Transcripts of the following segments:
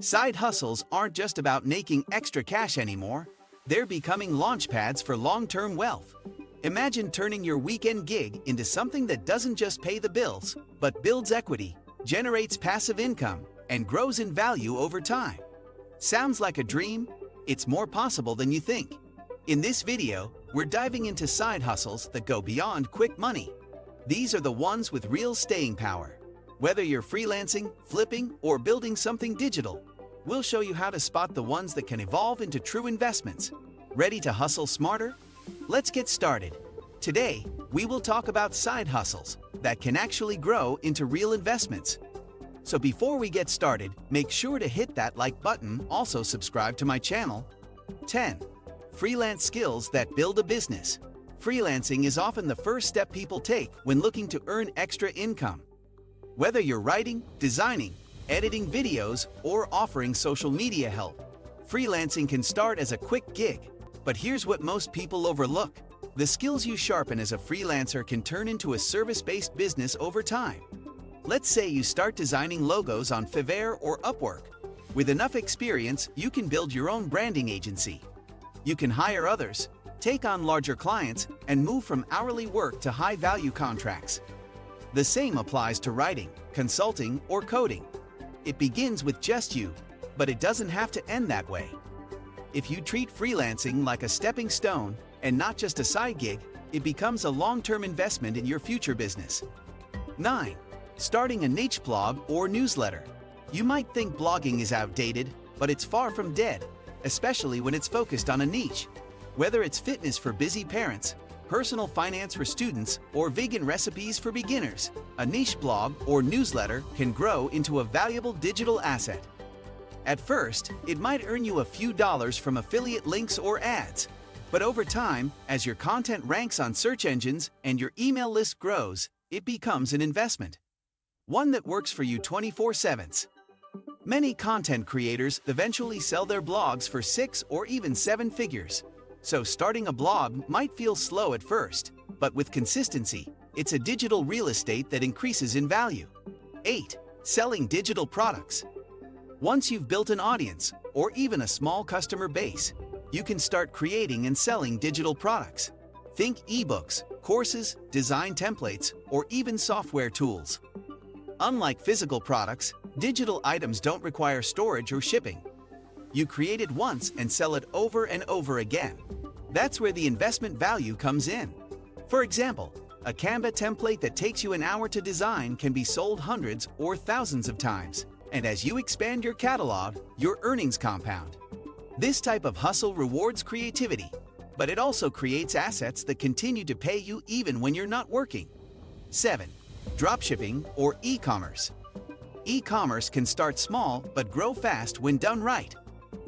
Side hustles aren't just about making extra cash anymore. They're becoming launchpads for long-term wealth. Imagine turning your weekend gig into something that doesn't just pay the bills, but builds equity, generates passive income, and grows in value over time. Sounds like a dream? It's more possible than you think. In this video, we're diving into side hustles that go beyond quick money. These are the ones with real staying power. Whether you're freelancing, flipping, or building something digital, we'll show you how to spot the ones that can evolve into true investments. Ready to hustle smarter? Let's get started. Today, we will talk about side hustles that can actually grow into real investments. So before we get started, make sure to hit that like button, also subscribe to my channel. 10. Freelance skills that build a business. Freelancing is often the first step people take when looking to earn extra income. Whether you're writing, designing, editing videos, or offering social media help, freelancing can start as a quick gig. But here's what most people overlook. The skills you sharpen as a freelancer can turn into a service-based business over time. Let's say you start designing logos on Fiverr or Upwork. With enough experience, you can build your own branding agency. You can hire others, take on larger clients, and move from hourly work to high-value contracts. The same applies to writing, consulting, or coding. It begins with just you, but it doesn't have to end that way. If you treat freelancing like a stepping stone and not just a side gig, it becomes a long-term investment in your future business. 9. Starting a niche blog or newsletter. You might think blogging is outdated, but it's far from dead, especially when it's focused on a niche. Whether it's fitness for busy parents, personal finance for students, or vegan recipes for beginners, a niche blog or newsletter can grow into a valuable digital asset. At first, it might earn you a few dollars from affiliate links or ads, but over time, as your content ranks on search engines and your email list grows, it becomes an investment. One that works for you 24/7. Many content creators eventually sell their blogs for 6 or even 7 figures. So starting a blog might feel slow at first, but with consistency, it's a digital real estate that increases in value. 8. Selling digital products. Once you've built an audience, or even a small customer base, you can start creating and selling digital products. Think ebooks, courses, design templates, or even software tools. Unlike physical products, digital items don't require storage or shipping. You create it once and sell it over and over again. That's where the investment value comes in. For example, a Canva template that takes you an hour to design can be sold hundreds or thousands of times. And as you expand your catalog, your earnings compound. This type of hustle rewards creativity, but it also creates assets that continue to pay you even when you're not working. 7. Dropshipping or e-commerce. E-commerce can start small but grow fast when done right.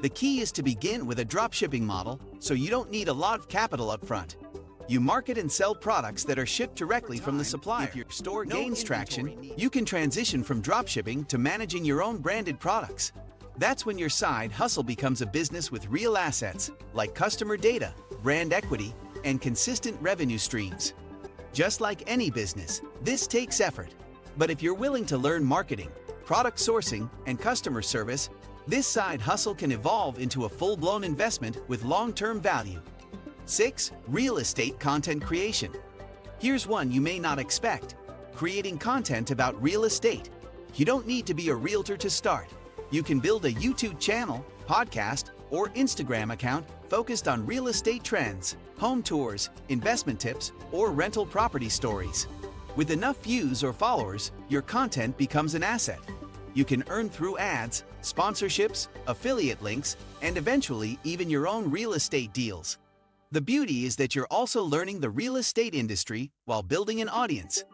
The key is to begin with a dropshipping model, so you don't need a lot of capital up front. You market and sell products that are shipped directly from the supplier. If your store gains traction, you can transition from dropshipping to managing your own branded products. That's when your side hustle becomes a business with real assets, like customer data, brand equity, and consistent revenue streams. Just like any business, this takes effort. But if you're willing to learn marketing, product sourcing, and customer service, this side hustle can evolve into a full-blown investment with long-term value. 6. Real estate content creation. Here's one you may not expect. Creating content about real estate. You don't need to be a realtor to start. You can build a YouTube channel, podcast, or Instagram account focused on real estate trends, home tours, investment tips, or rental property stories. With enough views or followers, your content becomes an asset. You can earn through ads, sponsorships, affiliate links, and eventually even your own real estate deals. The beauty is that you're also learning the real estate industry while building an audience.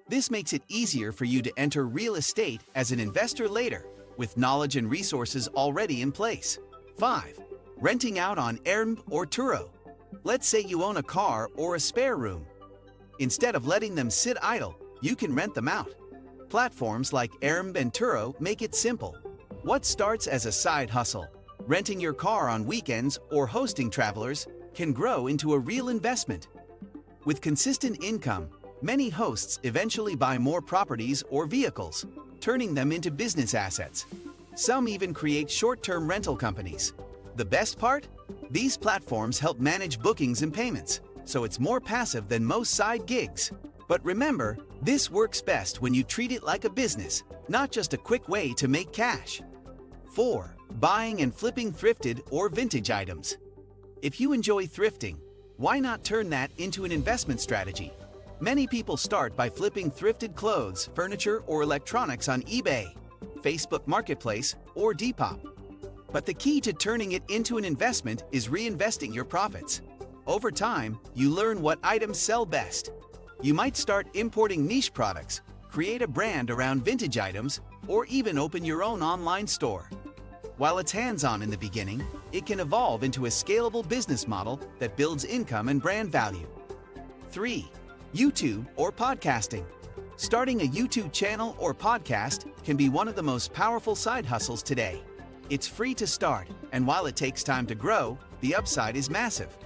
This makes it easier for you to enter real estate as an investor later, with knowledge and resources already in place. 5. Renting out on Airbnb or Turo. Let's say you own a car or a spare room. Instead of letting them sit idle, you can rent them out. Platforms like Airbnb and Turo make it simple. What starts as a side hustle, renting your car on weekends or hosting travelers, can grow into a real investment. With consistent income, many hosts eventually buy more properties or vehicles, turning them into business assets. Some even create short-term rental companies. The best part? These platforms help manage bookings and payments, so it's more passive than most side gigs. But remember, this works best when you treat it like a business, not just a quick way to make cash. 4. Buying and flipping thrifted or vintage items. If you enjoy thrifting, why not turn that into an investment strategy? Many people start by flipping thrifted clothes, furniture, or electronics on eBay, Facebook Marketplace, or Depop. But the key to turning it into an investment is reinvesting your profits. Over time, you learn what items sell best. You might start importing niche products, create a brand around vintage items, or even open your own online store. While it's hands-on in the beginning, it can evolve into a scalable business model that builds income and brand value. 3. YouTube or podcasting. Starting a YouTube channel or podcast can be one of the most powerful side hustles today. It's free to start, and while it takes time to grow, the upside is massive.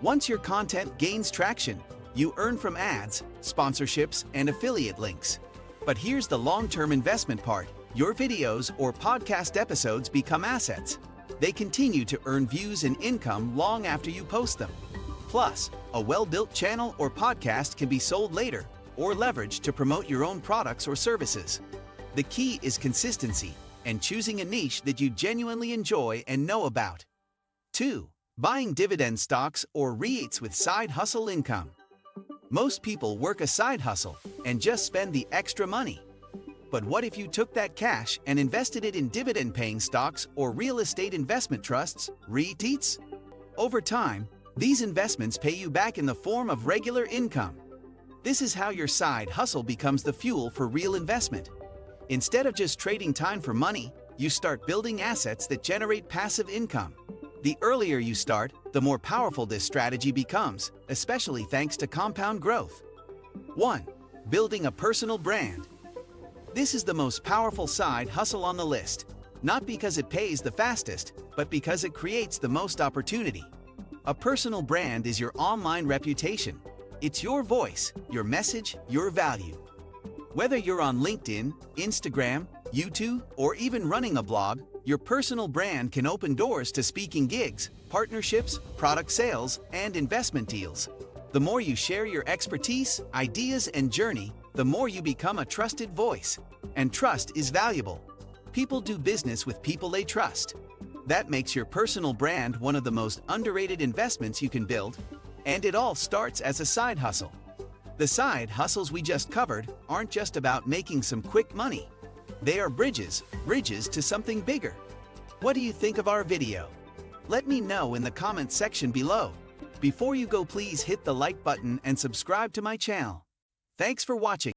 Once your content gains traction, you earn from ads, sponsorships, and affiliate links. But here's the long-term investment part. Your videos or podcast episodes become assets. They continue to earn views and income long after you post them. Plus, a well-built channel or podcast can be sold later or leveraged to promote your own products or services. The key is consistency and choosing a niche that you genuinely enjoy and know about. 2. Buying dividend stocks or REITs with side hustle income. Most people work a side hustle and just spend the extra money. But what if you took that cash and invested it in dividend-paying stocks or real estate investment trusts, REITs? Over time, these investments pay you back in the form of regular income. This is how your side hustle becomes the fuel for real investment. Instead of just trading time for money, you start building assets that generate passive income. The earlier you start, the more powerful this strategy becomes, especially thanks to compound growth. 1. Building a personal brand. This is the most powerful side hustle on the list, not because it pays the fastest, but because it creates the most opportunity. A personal brand is your online reputation. It's your voice, your message, your value. Whether you're on LinkedIn, Instagram, YouTube, or even running a blog, your personal brand can open doors to speaking gigs, partnerships, product sales, and investment deals. The more you share your expertise, ideas, and journey, the more you become a trusted voice. And trust is valuable. People do business with people they trust. That makes your personal brand one of the most underrated investments you can build, and it all starts as a side hustle. The side hustles we just covered aren't just about making some quick money. They are bridges to something bigger. What do you think of our video? Let me know in the comments section below. Before you go, please hit the like button and subscribe to my channel. Thanks for watching.